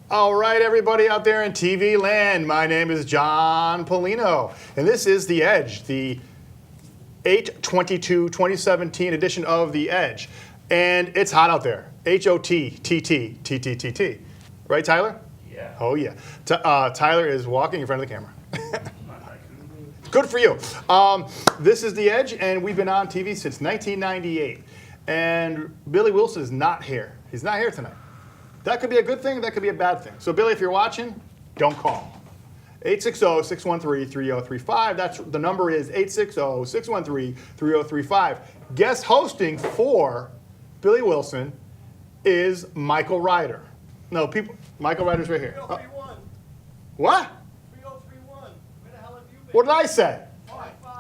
All right, everybody out there in TV land, my name is John Polino, and this is The Edge, the 8/22/2017 edition of The Edge. And it's hot out there. HOTTTTTT. Right, Tyler? Yeah. Oh, yeah. Tyler is walking in front of the camera. Good for you. This is The Edge, and we've been on TV since 1998. And Billy Wilson is not here. He's not here tonight. That could be a good thing, that could be a bad thing. So, Billy, if you're watching, don't call. 860-613-3035. That's the number is 860-613-3035. Guest hosting for Billy Wilson is Michael Ryder. No, Michael Ryder's right here. 3031. What? 3031. Where the hell have you been? What did I say?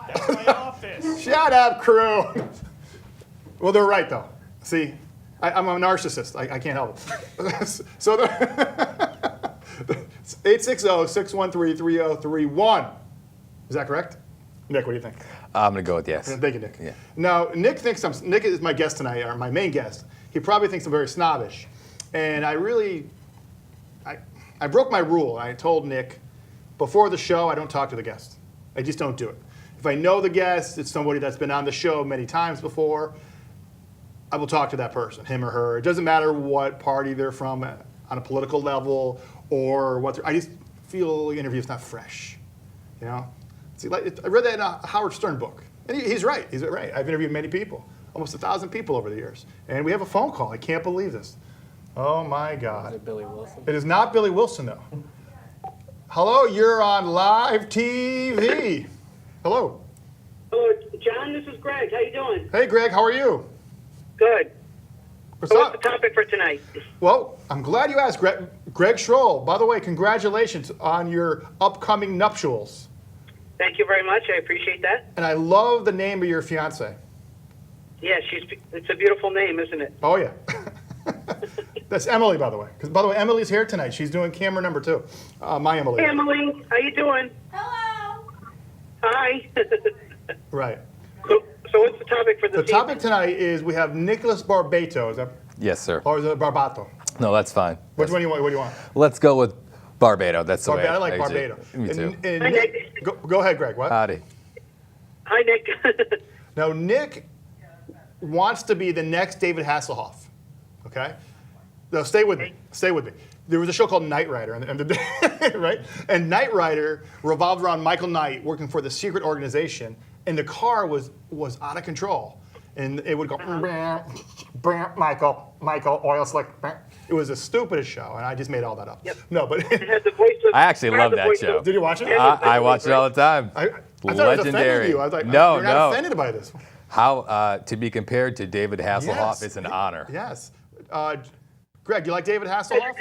That's my office. Shut up, crew. Well, they're right, though. See, I'm a narcissist. I can't help it. So, 860-613-3031. Is that correct? Nick, what do you think? I'm going to go with yes. Thank you, Nick. Yeah. Now, Nick is my guest tonight, or my main guest. He probably thinks I'm very snobbish. And I broke my rule. I told Nick, before the show, I don't talk to the guest. I just don't do it. If I know the guest, it's somebody that's been on the show many times before, I will talk to that person, him or her. It doesn't matter what party they're from on a political level or what I just feel the interview is not fresh, you know? See, I read that in a Howard Stern book, and he's right. He's right. I've interviewed many people, almost 1,000 people over the years, and we have a phone call. I can't believe this. Oh my God! Is it Billy Wilson? It is not Billy Wilson though. Hello, you're on live TV. Hello. Hello, John. This is Greg. How you doing? Hey, Greg. How are you? Good. What's So up? what's the topic for tonight? Well, I'm glad you asked, Greg. Greg Schroll. By the way, congratulations on your upcoming nuptials. Thank you very much. I appreciate that. And I love the name of your fiance. Yeah, it's a beautiful name, isn't it? Oh yeah. That's Emily, by the way. Because by the way, Emily's here tonight. She's doing camera number 2. My Emily. Hey, Emily. How you doing? Hello. Hi. Right. So what's the topic for The this topic tonight is we have Nicholas Barbato. Is that, Yes, sir. or is it Barbato? No, that's fine. Which one do you want? What do you want? Let's go with Barbato. That's the way I like usually- Barbato. Me too. And Hi, Nick, Nick. go ahead, Greg. What? Howdy. Hi, Nick. Now, Nick wants to be the next David Hasselhoff. Okay? Now, stay with me. Stay with me. There was a show called Knight Rider, right? And Knight Rider revolved around Michael Knight working for the secret organization, and the car was out of control. And it would go, Michael, oil slick. It was the stupidest show, and I just made all that up. Yep. No, but It had the voice of, I actually it had love the that voice show. of- did you watch it? I watch it all the time. I thought I was offending Legendary. you. I was like, No, you're not no. offended by this. How to be compared to David Hasselhoff Yes. is an honor. Yes. Greg, you like David Hasselhoff?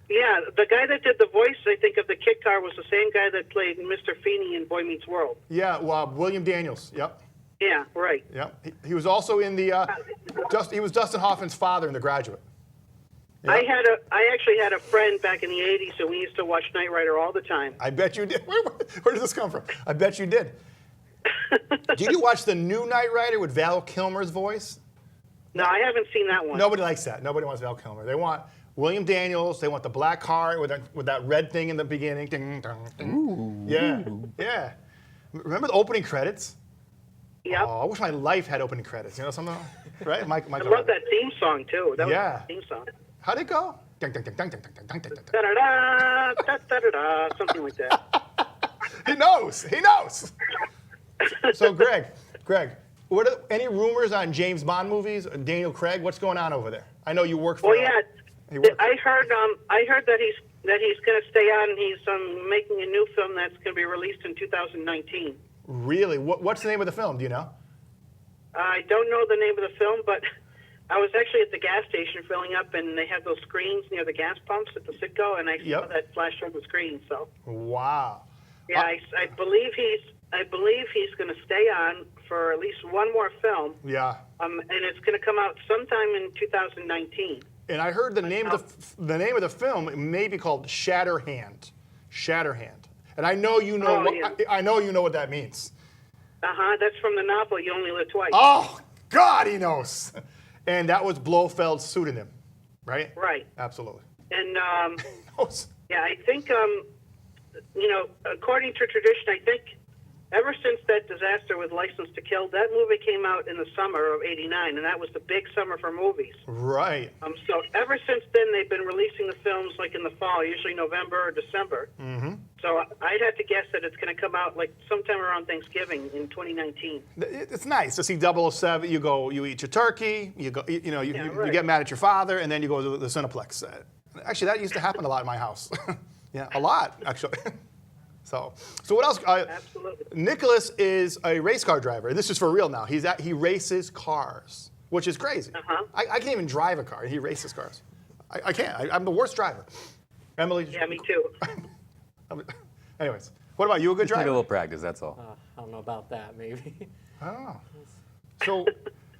Yeah, the guy that did the voice, I think, of the kit car was the same guy that played Mr. Feeney in Boy Meets World. Yeah, well, William Daniels. Yep. Yeah, right. Yep. He was also in the, he was Dustin Hoffman's father in The Graduate. Yep. I actually had a friend back in the 80s, so we used to watch Knight Rider all the time. I bet you did. Where did this come from? I bet you did. Did you watch the new Knight Rider with Val Kilmer's voice? No, I haven't seen that one. Nobody likes that. Nobody wants Val Kilmer. They want William Daniels. They want the black car with that red thing in the beginning. Ding, ding, ding. Ooh. Yeah, yeah. Remember the opening credits? Yep. Oh, I wish my life had opening credits. You know something? Right? Mike, I love that theme song, too. That Yeah. was the theme song. How'd it go? Ding, ding, ding, ding, ding, ding, ding, ding, ding. Da-da-da, da-da-da, something like that. He knows. He knows. So, Greg, what are any rumors on James Bond movies? Daniel Craig, what's going on over there? I know you work for. Well, yeah, he works. I heard that he's going to stay on. He's making a new film that's going to be released in 2019. Really? What's the name of the film? Do you know? I don't know the name of the film, but I was actually at the gas station filling up, and they have those screens near the gas pumps at the Citgo, and I saw that flash on the screen. So. Wow. Yeah, I believe he's going to stay on for at least one more film. Yeah. And it's going to come out sometime in 2019. And I heard the name of the film may be called Shatterhand. Shatterhand. And I know you know. I know you know what that means. That's from the novel You Only Live Twice. Oh God, he knows. And that was Blofeld's pseudonym, right? Right. Absolutely. And Oh, yeah, I think according to tradition, I think ever since that disaster with License to Kill, that movie came out in the summer of '89, and that was the big summer for movies. right. So ever since then, they've been releasing the films like in the fall, usually November or December. Mm-hmm. So I'd have to guess that it's going to come out like sometime around Thanksgiving in 2019. It's nice to see 007. You go, you eat your turkey. You go, you right. get mad at your father, and then you go to the Cineplex. Actually, that used to happen a lot in my house. Yeah, a lot actually. So what else? Absolutely. Nicholas is a race car driver. This is for real now. He races cars, which is crazy. Uh-huh. I can't even drive a car, and he races cars. I can't. I'm the worst driver. Emily. Yeah, me too. Anyways, what about you? A good Just need a driver? little practice, that's all. I don't know about that, maybe. Oh. So, do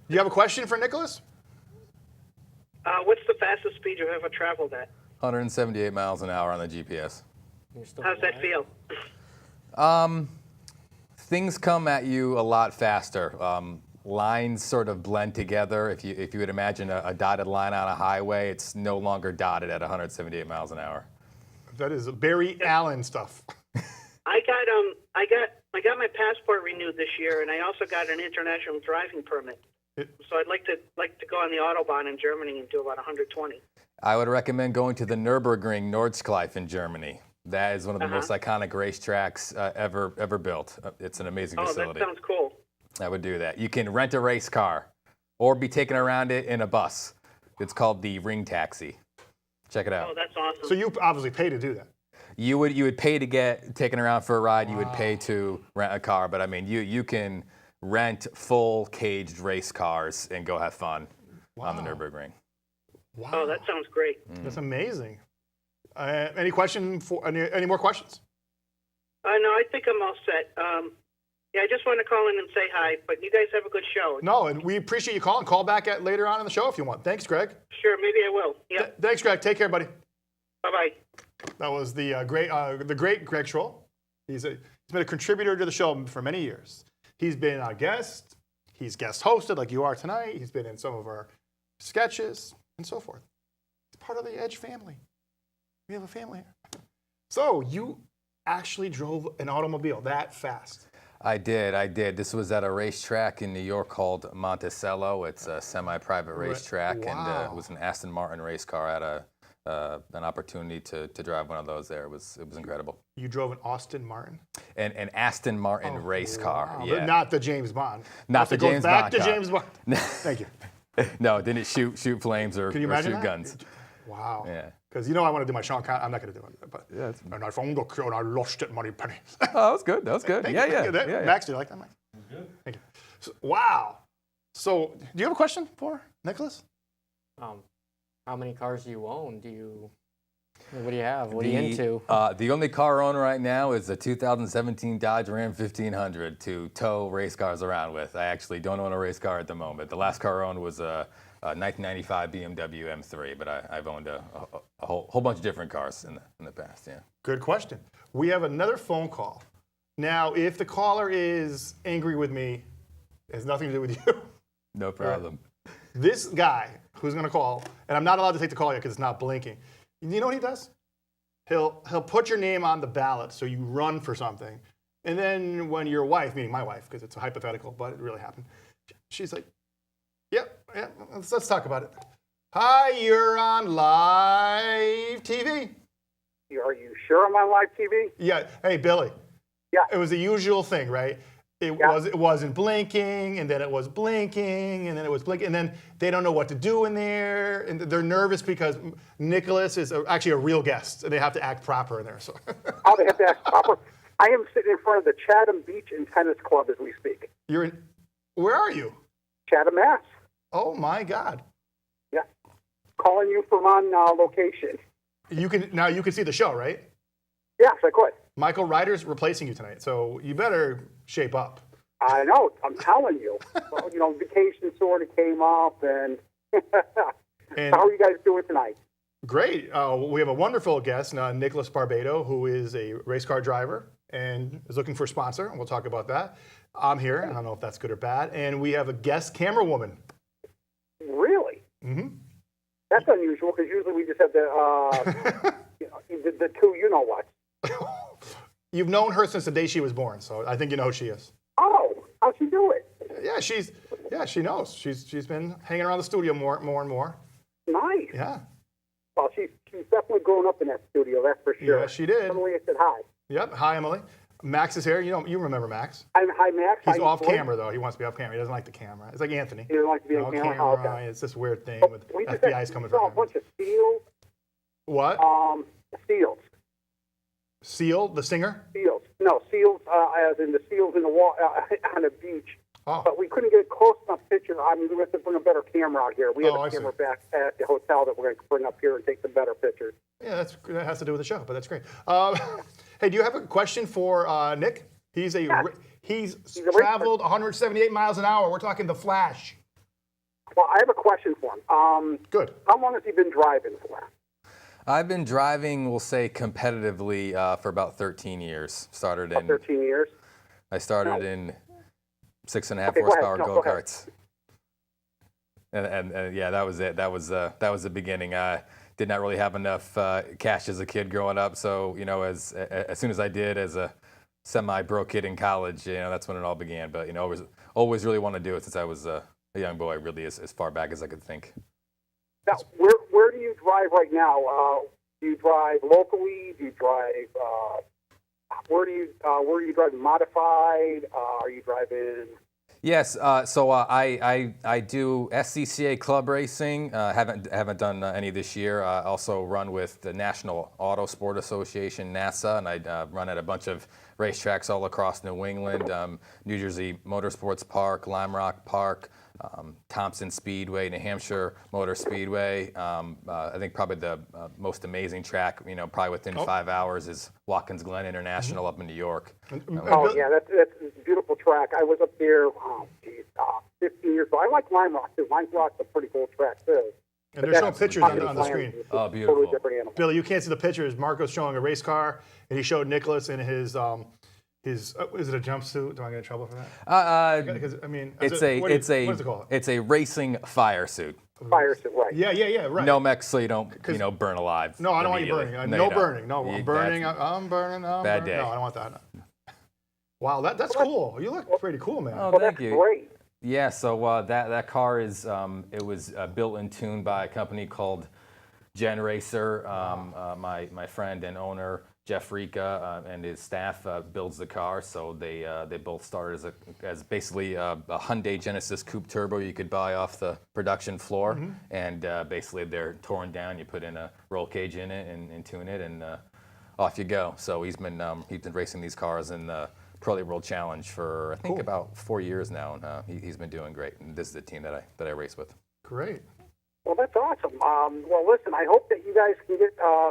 you have a question for Nicholas? What's the fastest speed you've ever traveled at? 178 miles an hour on the GPS. You're still How's that alive? feel? Things come at you a lot faster. Lines sort of blend together. If you would imagine a dotted line on a highway, it's no longer dotted at 178 miles an hour. That is Barry Allen stuff. I got my passport renewed this year, and I also got an international driving permit. So I'd like to go on the Autobahn in Germany and do about 120. I would recommend going to the Nürburgring Nordschleife in Germany. That is one of the most iconic racetracks ever built. It's an amazing facility. That sounds cool. I would do that. You can rent a race car or be taken around it in a bus. It's called the Ring Taxi. Check it out. Oh, that's awesome. So you obviously pay to do that. You would pay to get taken around for a ride. You would pay to rent a car. But I mean, you can rent full caged race cars and go have fun on the Nürburgring. Wow. Oh, that sounds great. That's amazing. Any more questions? No, I think I'm all set. Yeah, I just want to call in and say hi, but you guys have a good show. No, and we appreciate you calling. Call back later on in the show if you want. Thanks, Greg. Sure, maybe I will. Yeah. Thanks, Greg. Take care, buddy. Bye-bye. That was the great Greg Schroll. He's been a contributor to the show for many years. He's been a guest. He's guest hosted like you are tonight. He's been in some of our sketches and so forth. He's part of the Edge family. We have a family here. So you actually drove an automobile that fast. I did. This was at a racetrack in New York called Monticello. It's a semi-private racetrack, Wow. and it was an Aston Martin race car. I had an opportunity to drive one of those there. It was incredible. You drove an Austin Martin? An Aston Martin race car. Wow. Yeah. But not the James Bond. Not the It goes James back Bond to car. James Bond. Thank you. No, didn't shoot flames or Can you or imagine shoot that? guns. Wow. Yeah. Because I want to do my Sean Connery. I'm not going to do it. But, Yeah, it's- and I found the cure and I lost it, money penny. Oh, that was good. That was good. Thank Yeah, you. yeah, Thank you. yeah. Max, do you like that, Max? Good. Thank you. So, wow. So, do you have a question for Nicholas? How many cars do you own? What do you have? What are you into? The only car I own right now is a 2017 Dodge Ram 1500 to tow race cars around with. I actually don't own a race car at the moment. The last car I owned was a 1995 BMW M3, but I've owned a whole bunch of different cars in the past. Yeah. Good question. We have another phone call. Now, if the caller is angry with me, it has nothing to do with you. No problem. This guy who's going to call, and I'm not allowed to take the call yet because it's not blinking. You know what he does? He'll put your name on the ballot so you run for something. And then when your wife, meaning my wife, because it's a hypothetical, but it really happened, she's like, yep, let's talk about it. Hi, you're on live TV. Are you sure I'm on live TV? Yeah, hey, Billy. Yeah. It was the usual thing, right? It wasn't blinking, and then it was blinking, and then it was blinking, and then they don't know what to do in there, and they're nervous because Nicholas is actually a real guest, and they have to act proper in there. So, Oh, they have to act proper. I am sitting in front of the Chatham Beach and Tennis Club as we speak. you're in. Where are you? Chatham, Mass. Oh my God! Yeah. Calling you from on location. You can see the show, right? Yes, I could. Michael Ryder's replacing you tonight, so you better shape up. I know. I'm telling you. Well, vacation sort of came up, and And how are you guys doing tonight? great. We have a wonderful guest, Nicholas Barbato, who is a race car driver and is looking for a sponsor, and we'll talk about that. I'm here. I don't know if that's good or bad. And we have a guest camera woman. Really? Mm-hmm. That's unusual because usually we just have the, the two you-know-what. You've known her since the day she was born, so I think you know who she is. Oh, how'd she do it? Yeah, she knows. She's been hanging around the studio more and more. Nice. Yeah. Well, she's definitely grown up in that studio, that's for sure. Yeah, she did. Emily, I said hi. Yep. Hi, Emily. Max is here. You remember Max. Hi, Max. He's Hi, off Floyd. camera though. He wants to be off camera. He doesn't like the camera. It's like Anthony. He doesn't like to be No on camera. camera. Oh, okay. It's this weird thing with We just FBI's coming saw for a him. bunch of seals. What? Seals. Seal, the singer? Seals. No, seals, as in the seals in the wall on the beach. Oh. But we couldn't get a close enough picture. I mean, we have to bring a better camera out here. We have Oh, I a see. camera back at the hotel that we're going to bring up here and take some better pictures. Yeah, that has to do with the show, but that's great. Hey, do you have a question for Nick? He's he's a traveled 178 miles an hour. We're talking the Flash. Well, I have a question for him. Good. How long has he been driving for? I've been driving, we'll say, competitively for about 13 years. Started in 13 years. I started in 6.5 Okay, go ahead. horsepower No, go ahead. go-karts. And yeah, that was it. That was the beginning. I did not really have enough cash as a kid growing up, so as soon as I did as a semi-broke kid in college, that's when it all began. But always really wanted to do it since I was a young boy, really as far back as I could think. Now, where do you drive right now? Do you drive locally? Do you drive? Where do you drive modified? Are you driving? Yes, so I do SCCA club racing. Haven't done any this year. I also run with the National Auto Sport Association, NASA, and I run at a bunch of racetracks all across New England, New Jersey Motorsports Park, Lime Rock Park, Thompson Speedway, New Hampshire Motor Speedway. I think probably the most amazing track, probably within 5 hours, is Watkins Glen International up in New York. Oh yeah, that's a beautiful track. I was up there, 15 years ago. I like Lime Rock too. Lime Rock's a pretty cool track too. And there's no pictures on the screen. Oh, beautiful. Totally different animal. Billy, you can't see the pictures. Marco's showing a race car, and he showed Nicholas in his is it a jumpsuit? Do I get in trouble for that? Because I mean, what is it called? It's a racing fire suit. Fire suit, right? Yeah, right. No mechs, so you don't burn alive. No, I don't want you immediately. burning. No, No you don't. burning. No, I'm burning. I'm burning. Bad day. No, I don't want that. Wow, that's cool. You look pretty cool, man. Oh, Well, thank that's you. great. Yeah, so that car is it was built and tuned by a company called GenRacer. My friend and owner Jeff Ricca and his staff builds the car. So they both started as basically a Hyundai Genesis Coupe Turbo you could buy off the production floor, and basically they're torn down. You put in a roll cage in it and tune it, and off you go. So he's been racing these cars in the Pro League World Challenge for I think about 4 years now, and he's been doing great. And this is the team that I race with. Great. Well, that's awesome. Well, listen, I hope that you guys can get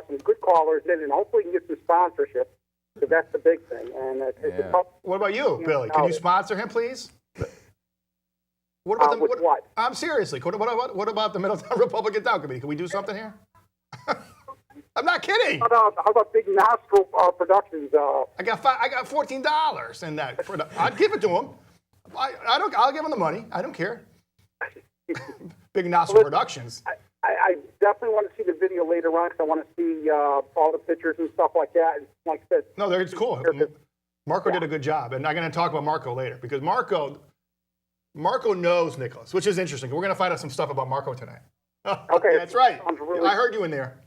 some good callers in, and hopefully you can get some sponsorship, because that's the big thing. And it's a Yeah. tough. What about you, Billy? Can you sponsor him, please? What about with what? I'm seriously. What about the Middletown Republican Town Committee? Can we do something here? I'm not kidding. How about Big Nostril Productions? I got $14 in that. I'd give it to him. I'll give him the money. I don't care. Big Nostril Productions. I definitely want to see the video later on, because I want to see all the pictures and stuff like that. And like I said, No, it's cool. Marco did a good job, and I'm going to talk about Marco later, because Marco knows Nicholas, which is interesting. We're going to find out some stuff about Marco tonight. Okay. That's right. Sounds really- I heard you in there.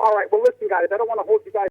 all right. Well, listen, guys, I don't want to hold you guys